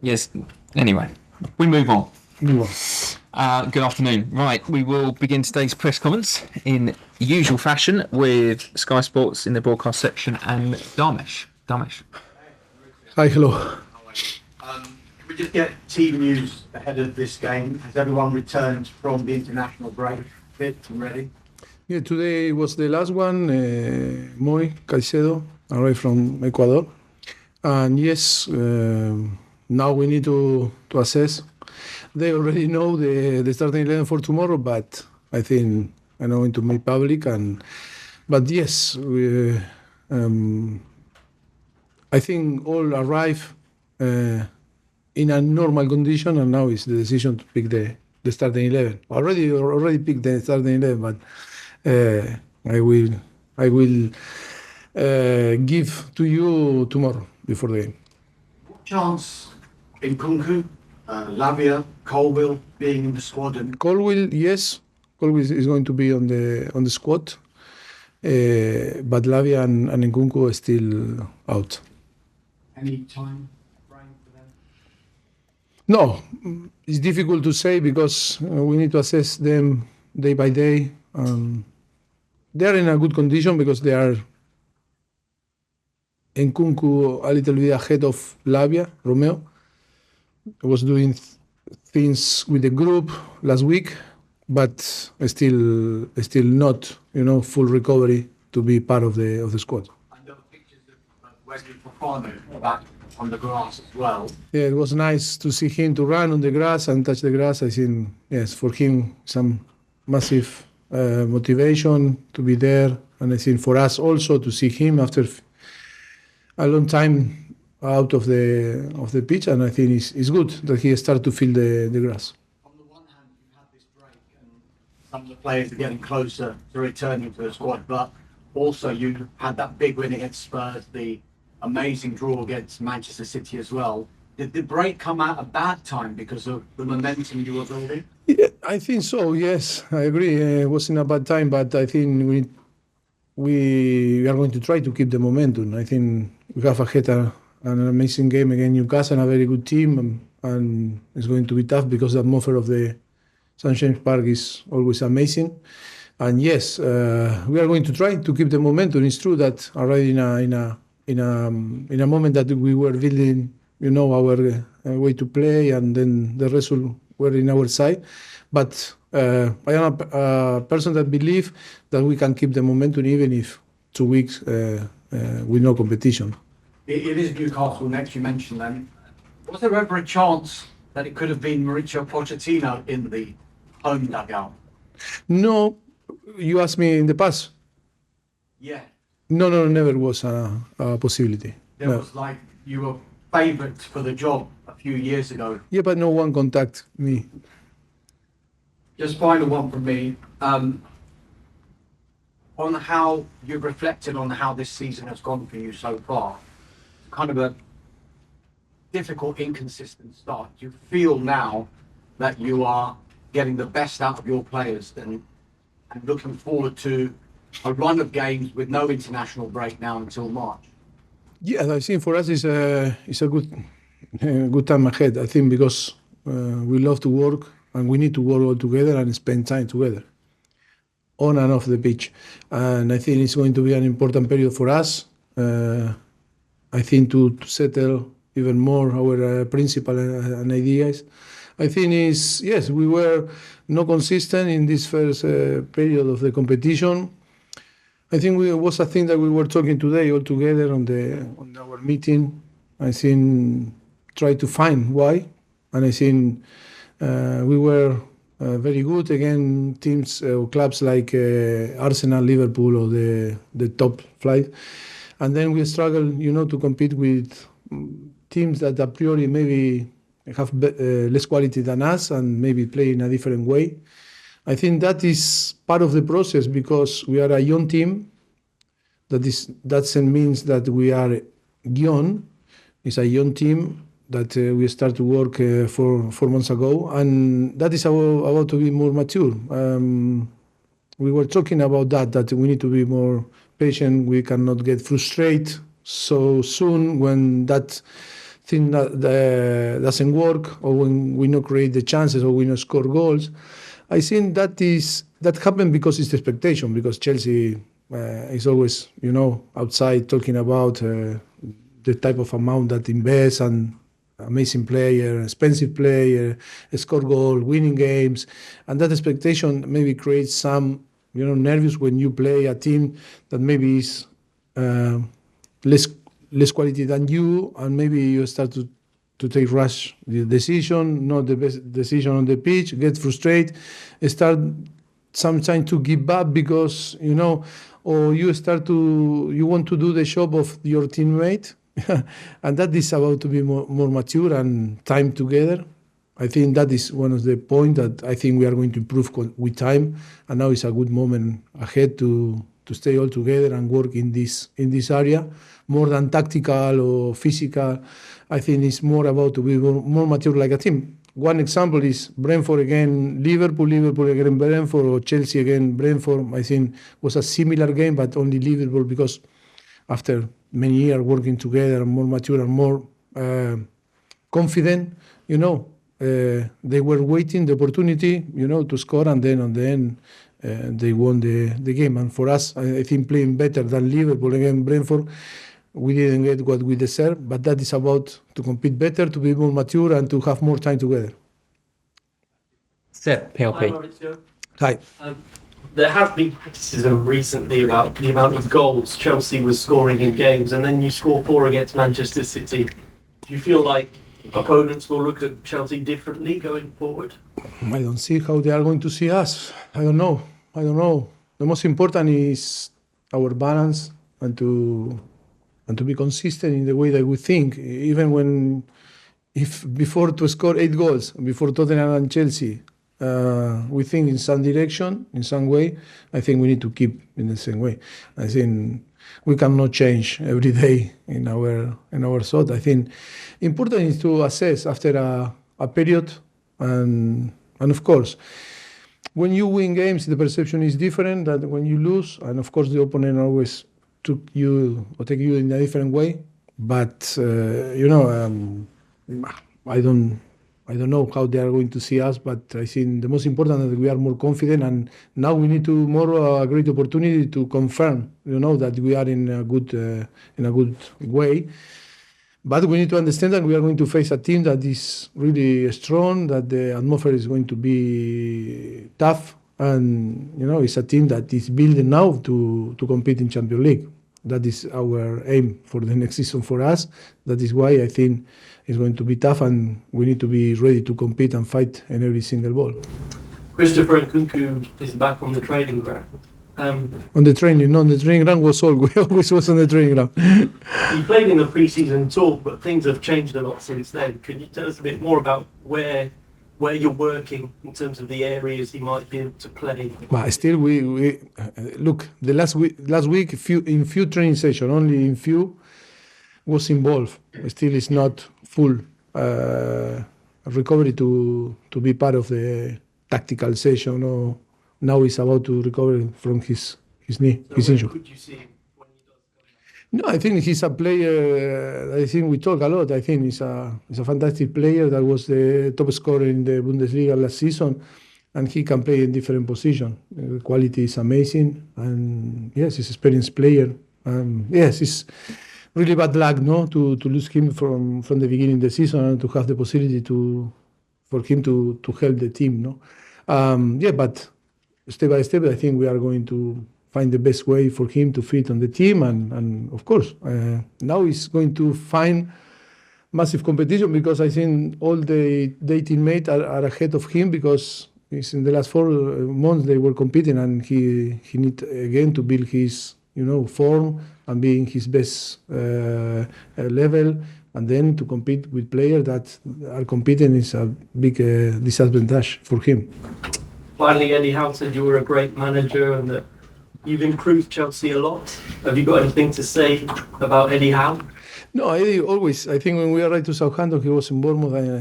Yes. Anyway, we move on. Move on. Good afternoon. Right, we will begin today's press comments in usual fashion with Sky Sports in the broadcast section and Dharmesh. Hi, hello. Can we just get team news ahead of this game? Has everyone returned from the international break fit and ready? Yeah, today was the last one. Moy Caicedo arrived from Ecuador. And yes, now we need to assess. They already know the starting 11 for tomorrow, but I think I'm going to make public. But yes, I think all arrive in a normal condition, and now it's the decision to pick the starting 11. Already picked the starting 11, but I will give to you tomorrow before the game. What chance Nkunku, Lavia, Colville being in the squad? And Colville, yes, Colville is going to be on the squad, but Lavia and Nkunku are still out. Any time frame for them? No, it's difficult to say because we need to assess them day by day. They are in a good condition because they are Nkunku a little bit ahead of Lavia, Romeo. Was doing things with the group last week, but still not, full recovery to be part of the squad. And there were pictures of Wesley Fofana back on the grass as well. Yeah, it was nice to see him to run on the grass and touch the grass. I think, yes, for him, some massive motivation to be there. And I think for us also to see him after a long time out of the pitch, and I think it's good that he started to feel the grass. On the one hand, you've had this break and some of the players are getting closer to returning to the squad, but also you had that big win against Spurs, the amazing draw against Manchester City as well. Did the break come at a bad time because of the momentum you were building? Yeah, I think so, yes, I agree. It wasn't a bad time, but I think we are going to try to keep the momentum. I think we have ahead an amazing game against Newcastle, a very good team, and it's going to be tough because the atmosphere of the St. James Park is always amazing. And yes, we are going to try to keep the momentum. It's true that already in a moment that we were building, our way to play, and then the result were in our side. But I am a person that believes that we can keep the momentum even if 2 weeks with no competition. It is Newcastle next, you mentioned them. Was there ever a chance that it could have been Mauricio Pochettino in the home dugout? No, you asked me in the past. Yeah. No, never was a possibility. There was like, you were favourite for the job a few years ago. Yeah, but no one contact me. Just final one from me. On how you've reflected on how this season has gone for you so far, kind of a difficult, inconsistent start. Do you feel now that you are getting the best out of your players and looking forward to a run of games with no international break now until March? Yeah, I think for us it's a good time ahead. I think because we love to work and we need to work all together and spend time together, on and off the pitch. And I think it's going to be an important period for us. I think to settle even more our principle and ideas. I think yes, we were not consistent in this first period of the competition. I think it was a thing that we were talking today all together on our meeting. I think try to find why, and I think we were very good against teams or clubs like Arsenal, Liverpool, or the top flight. And then we struggle, to compete with teams that a priori maybe have less quality than us and maybe play in a different way. I think that is part of the process because we are a young team. That doesn't mean that we are young. It's a young team that we start to work 4 months ago, and that is about to be more mature. We were talking about that we need to be more patient. We cannot get frustrated so soon when that thing that doesn't work, or when we not create the chances, or we not score goals. I think that happened because it's the expectation, because Chelsea is always, outside talking about the type of amount that invests, and amazing player, expensive player, score goal, winning games, and that expectation maybe creates some, nervous when you play a team that maybe is less quality than you, and maybe you start to take rush the decision, not the best decision on the pitch, get frustrated, start sometimes to give up because, or you want to do the job of your teammate. And that is about to be more mature and time together. I think that is one of the points that I think we are going to improve with time. And now is a good moment ahead to stay all together and work in this area. More than tactical or physical, I think it's more about to be more mature like a team. One example is Brentford again, Liverpool again Brentford, or Chelsea again Brentford. I think was a similar game, but only Liverpool, because after many years working together, more mature and more confident, they were waiting the opportunity, to score, and then on the end they won the game. And for us, I think playing better than Liverpool against Brentford, we didn't get what we deserve, but that is about to compete better, to be more mature, and to have more time together. Seth, PLP. Hi, Mauricio. Hi. There has been criticism recently about the amount of goals Chelsea was scoring in games, and then you score 4 against Manchester City. Do you feel like opponents will look at Chelsea differently going forward? I don't see how they are going to see us. I don't know. The most important is our balance, and to be consistent in the way that we think. Even if before to score 8 goals, before Tottenham and Chelsea, we think in some direction, in some way, I think we need to keep in the same way. I think we cannot change every day in our thought. I think important is to assess after a period, and of course, when you win games, the perception is different than when you lose, and of course the opponent always take you in a different way. But I don't know how they are going to see us, but I think the most important is that we are more confident, and now we need a great opportunity to confirm, that we are in a good way. But we need to understand that we are going to face a team that is really strong, that the atmosphere is going to be tough, and it's a team that is building now to compete in Champions League. That is our aim for the next season for us. That is why I think it's going to be tough, and we need to be ready to compete and fight in every single ball. Christopher Nkunku is back on the training ground. On the training ground was always was on the training ground. He played in the pre-season talk, but things have changed a lot since then. Could you tell us a bit more about where you're working in terms of the areas he might be able to play? But still, we look, the last week in few training sessions, only in few was involved. Still, it's not full recovery to be part of the tactical session. Or now he's about to recover from his knee, his injury. Could you see him when he does come back? No, I think he's a player. I think we talk a lot. I think he's a fantastic player that was the top scorer in the Bundesliga last season, and he can play in different positions. The quality is amazing, and yes, he's an experienced player. Yes, it's really bad luck, to lose him from the beginning of the season, and to have the possibility for him to help the team, but step by step, I think we are going to find the best way for him to fit on the team, and of course, now he's going to find massive competition, because I think all the teammates are ahead of him, because in the last 4 months they were competing, and he need again to build his form and be in his best level, and then to compete with players that are competing is a big disadvantage for him. Finally, Eddie Howe said you were a great manager and that you've improved Chelsea a lot. Have you got anything to say about Eddie Howe? No, Eddie always. I think when we arrived to Southampton, he was in Bournemouth, and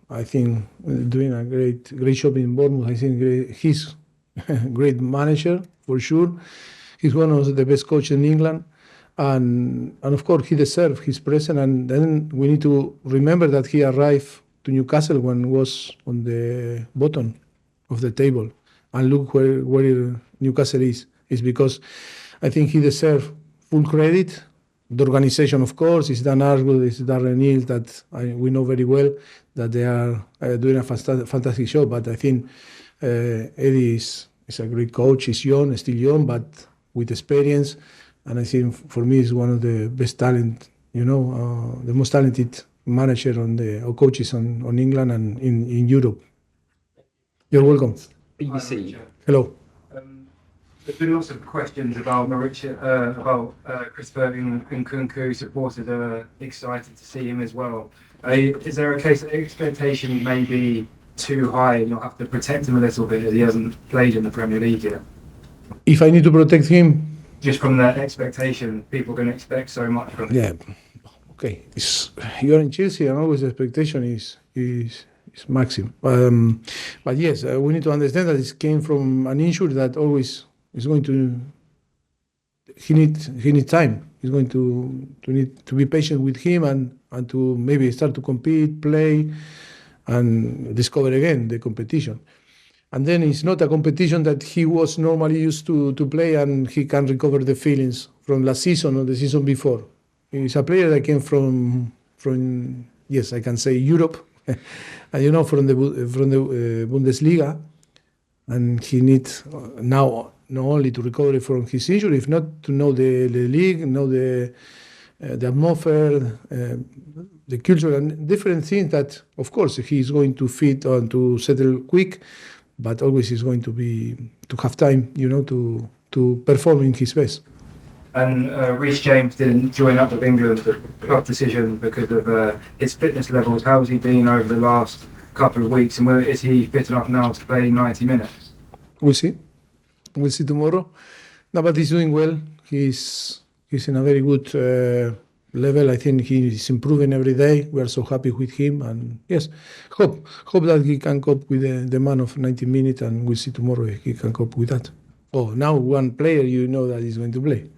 I think doing a great job in Bournemouth. I think he's a great manager for sure. He's one of the best coaches in England, And of course, he deserved his presence. And then we need to remember that he arrived to Newcastle when he was on the bottom of the table. And look where Newcastle is. It's because I think he deserves full credit. The organization, of course, is Dan Ashwood, is Darren Neal, that we know very well that they are doing a fantastic job. But I think Eddie is a great coach. He's young, still young, but with experience. And I think for me, he's one of the best talent, the most talented manager or coaches on England and in Europe. You're welcome. BBC. Hello. There's been lots of questions about Christopher Nkunku. Supporters are excited to see him as well. Is there a case that expectation may be too high and you'll have to protect him a little bit as he hasn't played in the Premier League yet? If I need to protect him? Just from that expectation, people are going to expect so much from him. Yeah. Okay. You're in Chelsea and always the expectation is maximum. But yes, we need to understand that it came from an injury that always is going to. He need time. He's going to need to be patient with him and to maybe start to compete, play, and discover again the competition. And then it's not a competition that he was normally used to play, and he can recover the feelings from last season or the season before. He's a player that came from yes, I can say Europe, and from the Bundesliga, and he needs now not only to recover from his injury, if not to know the league, know the atmosphere, the culture, and different things that, of course, he's going to fit and to settle quick, but always he's going to have time, to perform in his best. And Reece James didn't join up with England, the club decision, because of his fitness levels. How has he been over the last couple of weeks, and is he fit enough now to play 90 minutes? We'll see. We'll see tomorrow. No, but he's doing well. He's in a very good level. I think he's improving every day. We are so happy with him, and yes, hope that he can cope with the man of 90 minutes, and we'll see tomorrow if he can cope with that. Oh, now one player that he's going to play.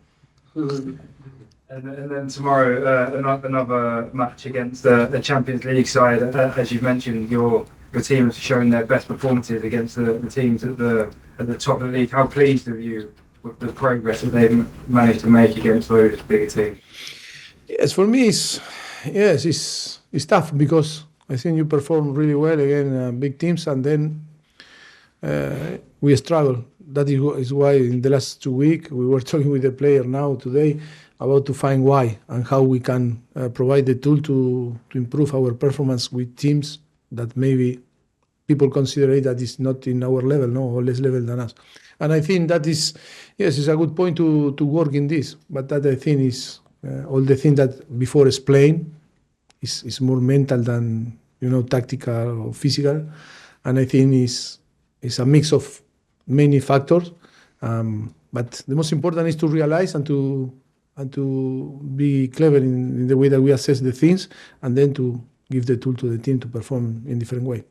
And then tomorrow, another match against the Champions League side. As you've mentioned, your team has shown their best performances against the teams at the top of the league. How pleased are you with the progress that they've managed to make against those bigger teams? Yes, for me, it's tough because I think you perform really well against big teams, and then we struggle. That is why in the last 2 weeks we were talking with the player now today about to find why and how we can provide the tool to improve our performance with teams that maybe people consider that is not in our level, or less level than us. And I think that is a good point to work in this. But that I think is all the things that before explained is more mental than tactical or physical. And I think it's a mix of many factors. But the most important is to realize and to be clever in the way that we assess the things, and then to give the tool to the team to perform in different way.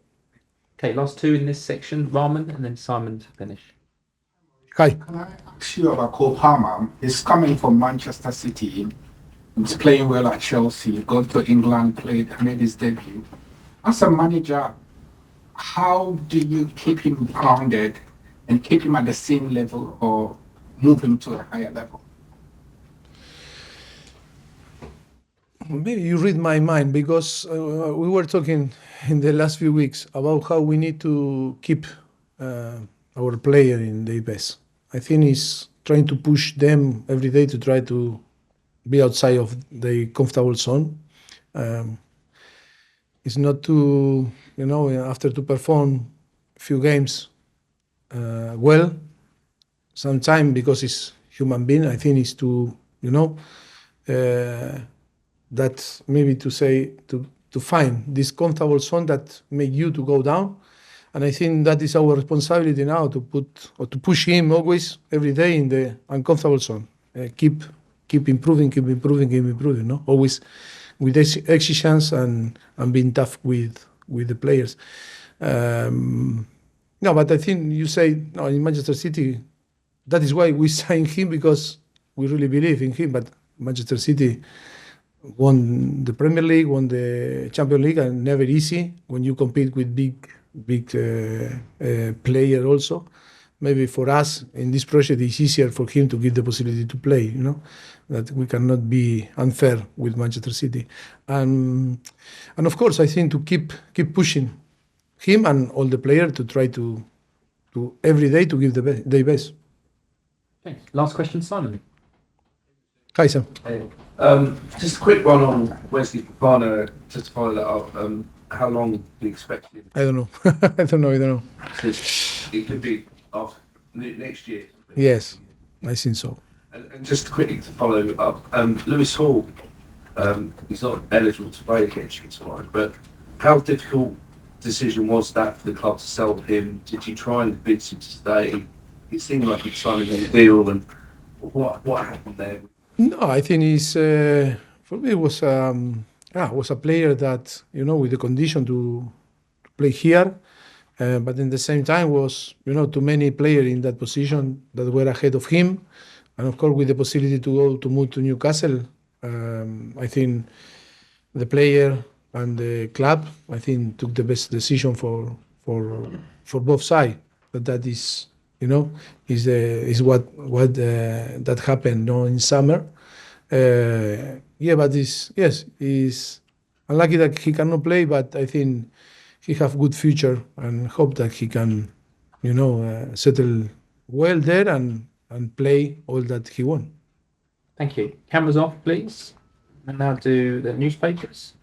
Okay, last two in this section, Rahman and then Simon to finish. Hi. Can I ask you about Cole Palmer? He's coming from Manchester City. He's playing well at Chelsea, gone to England, made his debut. As a manager, how do you keep him grounded and keep him at the same level or move him to a higher level? Maybe you read my mind, because we were talking in the last few weeks about how we need to keep our player in the best. I think he's trying to push them every day to try to be outside of the comfortable zone. It's not to, after to perform a few games well, sometimes because it's human being, I think it's to, that maybe to say, to find this comfortable zone that make you to go down. And I think that is our responsibility now, to push him always, every day, in the uncomfortable zone. Keep improving, no? Always with exigence and being tough with the players. No, but I think you say, in Manchester City, that is why we signed him, because we really believe in him. But Manchester City won the Premier League, won the Champions League, and never easy when you compete with big player also. Maybe for us in this project, it's easier for him to give the possibility to play. That we cannot be unfair with Manchester City, and of course I think to keep pushing him and all the players to try to every day to give their best. Okay. Last question, Simon. Hi, Sam. Hey. Just a quick one on Wesley Fofana, just to follow that up. How long do you expect him? I don't know. I don't know. It could be off next year. Yes, I think so. And just quickly to follow up, Lewis Hall, he's not eligible to play against you tomorrow, but how difficult decision was that for the club to sell him? Did you try and convince him to stay? It seemed like he'd signed a deal, and what happened there? No, I think he's for me it was a player that with the condition to play here, but in the same time was too many players in that position that were ahead of him, and of course with the possibility to move to Newcastle, I think the player and the club took the best decision for both sides. But that is is what that happened in summer. But he's unlucky that he cannot play, but I think he have good future and hope that he can settle well there and play all that he wants. Thank you. Cameras off, please. And now do the newspapers.